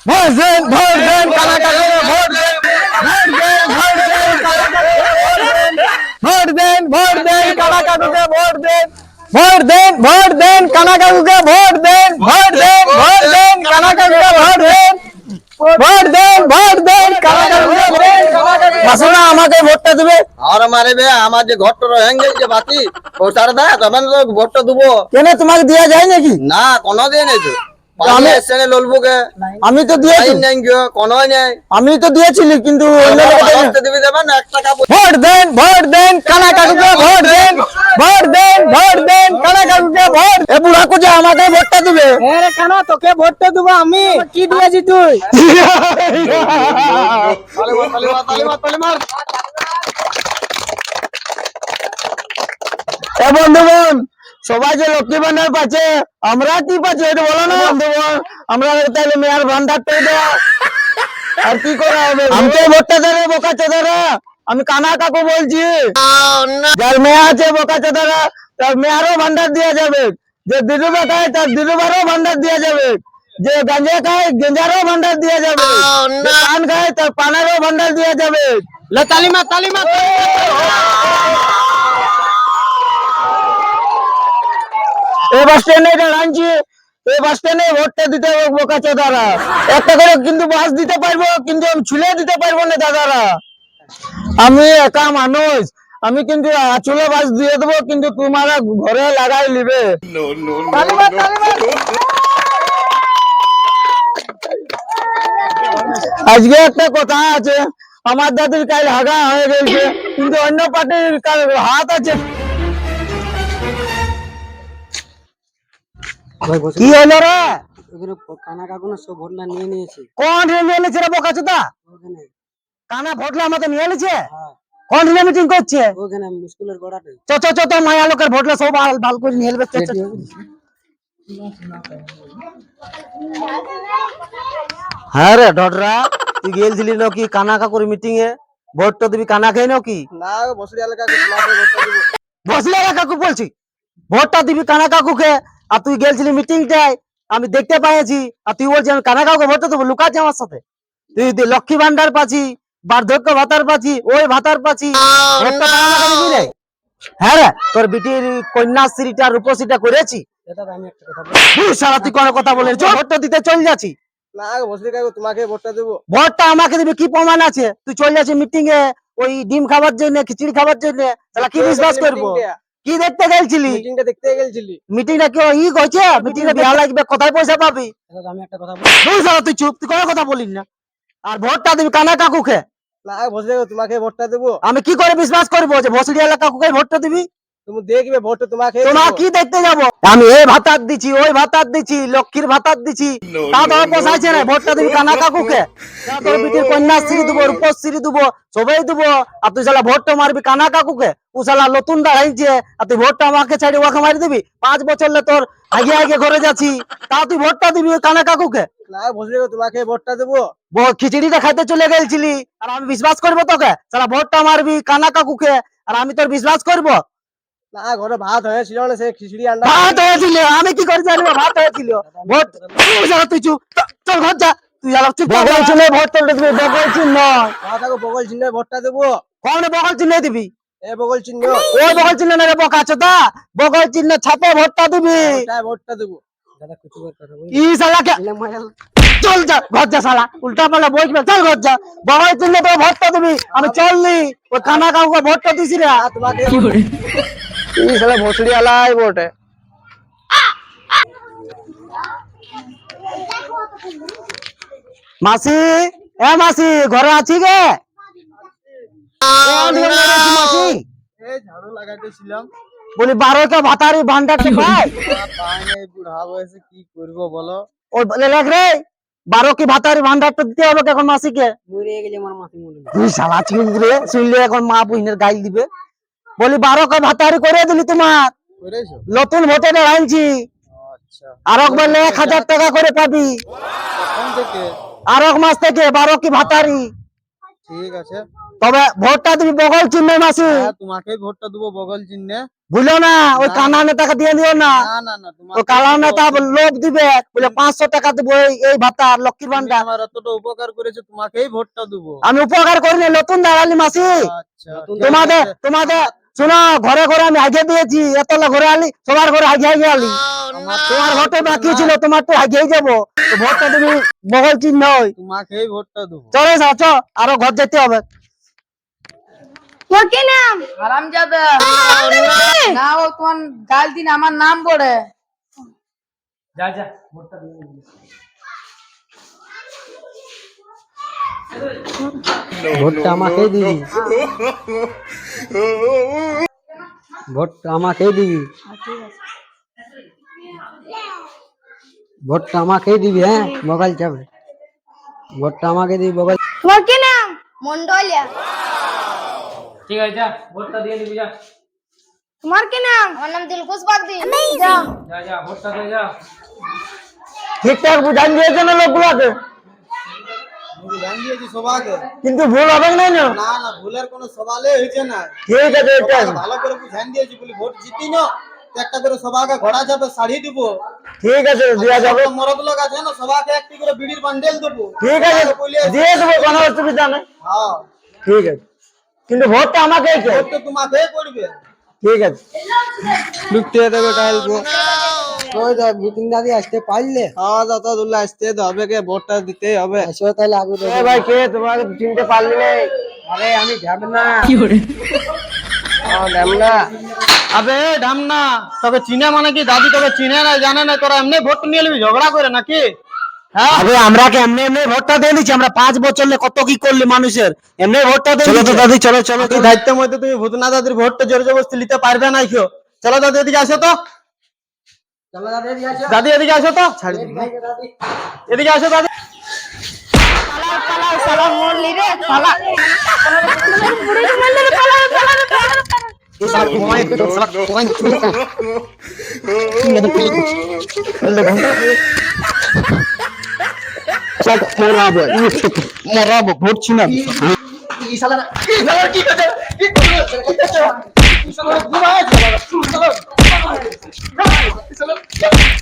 Vote দেন কানা কাকুকে vote দেন, vote দেন কানা কাকুকে ভোট দেন, ভোট দেন কানা কাকুকে ভোট দেন, ভোট দেন কানা কাকুকে ভোট দেন, ভোট দেন কানা কাকুকে ভোট দেন। মাসুরা আমাকে ভোটটা দিবে। আর আমারে বে আমার যে ঘরটা হয়ে গেছে বাতি ও সারা দা তখন তো ভোটটা দেবো কেন তোমাকে দেওয়া যায় নাকি? না কোনো দিন নাই তো আমি এসে ললবুকে আমি তো দিয়েছি, কোনো নেই আমি তো দিয়েছিলি কিন্তু অন্য লোকের ভোট দিবি দেবেন 1 টাকা ভোট দেন কানা কাকুকে ভোট দেন, ভোট দেন কানা কাকুকে ভোট। এ বুড়া কুজা আমাকে ভোটটা দিবে। আরে কেন তোকে ভোটটা দেবো আমি? কি দিয়েছি তুই? তালি মার এ বন্ধুগণ, সবাই যে লক্ষ্মী ভান্ডার পাচ্ছে, আমরা কি পাচ্ছি এটা বলো না বন্ধুগণ। আমরা তাহলে মেয়ার ভান্ডারটা দাও, আর কি করা হবে? আমাকে ভোটটা দেবে বোকা চোদারা। আমি কানা কাকু বলছি, যার মেয়ে আছে বোকা চোদারা তার মেয়ারও ভান্ডার দেওয়া যাবে, যে দিদুবা খায় তার দিদুবারও ভান্ডার দেওয়া যাবে, যে গাঁজা খায় গেঞ্জারও ভান্ডার দেওয়া যাবে, যে পান খায় তার পানেরও ভান্ডার দেওয়া যাবে। লে তালিমা এই বাস স্ট্যান্ডে দাঁড়াচ্ছি, এই বাস স্ট্যান্ডে ভোটটা দিতে হবে বোকা চোদারা। একটা করে কিন্তু বাস দিতে পারবো, কিন্তু আমি ছুলে দিতে পারবো না দাদারা। আমি একা মানুষ, আমি কিন্তু চুলে বাস দিয়ে দেবো, কিন্তু তোমারা ঘরে লাগাই নিবে। আজকে একটা কথা আছে, আমার দাদির কাল হাগা হয়ে গেছে, কিন্তু অন্য পার্টির কাল হাত আছে। কি হলো রে? কানা কাকুনা সব ভোটলা নিয়ে নিয়েছে। কোন নিয়ে নিয়েছে রে বোকা চোদা? ওখানে কানা ভোটলা আমাদের নিয়ে নিয়েছে। হ্যাঁ, কোন মিটিং করছে? ওখানে স্কুলের গোড়াতে। চ মায়া লোকের ভোটলা সব ভাল করে নিয়ে নেবে। হ্যাঁ রে ডডরা, তুই গেলছিলি নাকি কানা কাকুর মিটিং এ? ভোটটা দিবি কানা খেয়ে নাকি? না বসরি এলাকা তোমাকে ভোটটা দেবো বসলে কাকু বলছি ভোটটা দিবি কানা কাকুকে, আর তুই গেলছিলি মিটিংটায়, আমি দেখতে পাইছি, আর তুই বলছিস আমি কানা কাকুকে ভোটটা দেবো, লুকাচ্ছি আমার সাথে। তুই লক্ষ্মী ভান্ডার পাচ্ছি, বার্ধক্য ভাতার পাচ্ছি, ওই ভাতার পাচ্ছি, ভোটটা আমাকে দিবি রে? হ্যাঁ রে, তোর বিটির কন্যাশ্রীটা রূপশ্রীটা করেছি। এটা আমি একটা কথা বলি। তুই সারা তুই কোনো কথা বলে ভোটটা দিতে চল যাচ্ছি। না বসরি কাকু তোমাকে ভোটটা দেবো ভোটটা আমাকে দিবি, কি প্রমাণ আছে? তুই চলে যাচ্ছিস মিটিং এ ওই ডিম খাবার জন্য, খিচুড়ি খাবার জন্য, তাহলে কি বিশ্বাস করবো? কি দেখতে গেলছিলি? মিটিংটা দেখতে গেলছিলি মিটিংটা কি ই কইছে? মিটিংটা বিয়া লাগবে, কোথায় পয়সা পাবি? এটা আমি একটা কথা বলি। তুই সারা তুই চুপ, তুই কোনো কথা বলিস না। আর ভোটটা দিবি কানা কাকুকে। না বসরি কাকু তোমাকে ভোটটা দেবো আমি কি করে বিশ্বাস করবো যে ভসড়ি এলাকা কাকুকে ভোটটা দিবি? তুমি দেখবে ভোটটা তোমাকে তোমার কি দেখতে যাবো? আমি এই ভাতার দিচ্ছি, ওই ভাতার দিচ্ছি, লক্ষ্মীর ভাতার দিচ্ছি, তা তো পোষাইছে না। ভোটটা দিবি কানা কাকুকে। তোর বিটির কন্যাশ্রী দেবো, রূপশ্রী দেবো, সবাই দেবো, আর তুই শালা ভোটটা মারবি কানা কাকুকে। ও শালা নতুন দাঁড়াইছে, আর তুই ভোটটা আমাকে ছাড়ি ওকে মারি দিবি। 5 বছর তোর আগে আগে ঘরে যাচ্ছি, তা তুই ভোটটা দিবি ওই কানা কাকুকে। না বসরি কাকু তোমাকে ভোটটা দেবো খিচুড়িটা খাইতে চলে গেছিলি, আর আমি বিশ্বাস করবো তোকে? শালা ভোটটা মারবি কানা কাকুকে, আর আমি তোর বিশ্বাস করবো? না ঘরে ভাত হয়েছিল না সে খিচুড়ি আন্ডা ভাত হয়েছিল, আমি কি করে জানবো ভাত হয়েছিল? ভোট তুই চুপ, চল ঘর যা। তুই চুপ বগল চিহ্নে ভোট তুলতে দিবি, বগল চিহ্ন। কাকু বগল চিহ্নে ভোটটা দেবো কোন বগল চিহ্ন দিবি? এ বগল চিহ্ন ওই বগল চিহ্ন না রে বোকা চোদা, বগল চিহ্ন ছাপে ভোটটা দিবি। ওটাই ভোটটা দেবো দাদা কিছু কথা বলি। ই শালাকে এলে মাইল চল যা ঘর যা, শালা উল্টা পাল্টা বইবে, চল ঘর যা। বগল চিহ্ন তো ভোটটা দিবি, আমি চললি ওই কানা কাউকে ভোটটা দিছি রে। তোমাকে ই শালা ভোসড়ি আলাই ভোটে। মাসি, এ মাসি ঘরে আছি গে? মাসি এই ঝাড়ু লাগাইতেছিলাম বলি 12টা ভাতারি ভান্ডারটা পাই? পাই নাই বুড়া বয়সে কি করবো বলো ওই বলে লেখ রে 12 কি ভাতারি ভান্ডারটা দিতে হবে এখন মাসিকে। মরে গেলে আমার মাসি মরে। তুই শালা চুপ রে, শুনলে এখন মা বুইনের গাইল দিবে। বলি 12 কা ভাতারি করে দিলি তোমার, করেছো নতুন ভোটে দাঁড়াইছি, আচ্ছা আর এক বলে 1000 টাকা করে পাবি কোন থেকে আর এক মাস থেকে 12 কি ভাতারি। ঠিক আছে তবে ভোটটা তুমি বগল চিহ্নে মাসি, হ্যাঁ, তোমাকেই ভোটটা দেবো বগল চিহ্নে। ভুলো না ওই কানা নেতাকে দিয়ে দিও না। না না না, ও কালা নেতা লোক দিবে বলে 500 টাকা দেবো এই ভাতা লক্ষ্মীর ভান্ডার। আমার এতটা উপকার করেছে, তোমাকেই ভোটটা দেবো। আমি উপকার করিনি, নতুন দাঁড়ালি মাসি। আচ্ছা, তোমাদের শোনো, ঘরে ঘরে আমি আগে দিয়েছি, এতলা ঘরে আলি সবার ঘরে আগে আগে আলি। তোমার ভোটে বাকি ছিল, তোমার তো আগেই যাবো। তো ভোটটা তুমি বগল চিহ্ন ওই তোমাকেই ভোটটা দেবো। চলে যাচ্ছ, আরো ঘর যেতে হবে। তোর কি নাম? হারামজাদা না, ও তোমার গাল দিন আমার নাম পড়ে। যা যা ভোটটা দিয়ে দিবি। ভোটটা আমাকেই দিবি, ভোটটা আমাকেই দিবি, ভোটটা আমাকেই দিবি। হ্যাঁ বগাল যাবে, ভোটটা আমাকে দিবি বগাল। তোমার কি নাম? মন্ডলিয়া। ঠিক আছে, যা ভোটটা দিয়ে দিবি, যা তোমার কি নাম? আমার নাম দিলখুশ বাগদি। যাও। যা যা ভোটটা দিয়ে যা। ঠিকঠাক বুঝান দিয়েছে না লোকগুলোকে, ধ্যান দিয়েছি সবাইকে। কিন্তু ভুল হবে না। না না, ভুলের কোনো সওয়ালই হয়েছে না। ঠিক আছে, এটা সবাইকে ভালো করে ধ্যান দিয়েছি বলি ভোট জিতি না, তো একটা করে সবাইকে ঘোড়া যাবে শাড়ি দিব। ঠিক আছে, দেওয়া যাবে। মরদ লোক আছে না, সবাইকে একটি করে বিড়ির বান্ডেল দেবো। ঠিক আছে, দিয়ে দেবো, কোনো অসুবিধা নেই। হ্যাঁ, ঠিক আছে, কিন্তু ভোটটা আমাকেই চাই। ভোট তো তোমাকেই পড়বে। ঠিক আছে, লুটতে দেবে কালকে। ওই দেখ বিপিন দাদি আসতে পারলে, হ্যাঁ দাদা দুল্লা আসতে তো হবে, কে ভোটটা দিতেই হবে। আসো তাহলে আগে দেবো। এ ভাই কে তোমাকে চিনতে পারলি না? আরে আমি যাব না। ঢামনা, আবে ঢামনা, তোকে চিনে মানে কি দাদি তোকে চিনে না জানে না, তোরা এমনি ভোট নিয়ে নিবি ঝগড়া করে নাকি? হ্যাঁ আবে আমরা কি এমনি এমনি ভোটটা দিয়ে দিচ্ছি? আমরা 5 বছর কত কি করলি মানুষের, এমনি ভোটটা দিয়ে চলো তো দাদি, চলো চলো। তুই দায়িত্বের মধ্যে তুমি ভূতনা দাদির ভোটটা জোর জবরদস্তি নিতে পারবে না কেউ। চলো দাদি এদিকে আসো তো, চলো দাদি এদিকে আসো। দাদি এদিকে আসো তো, ছাড়ি দিবি। এদিকে আসো দাদি। সালা মরলি রে সালা। বুড়ি তো মরলি রে, পালা পালা পালা। মরাবো ভোট ছিনা। কি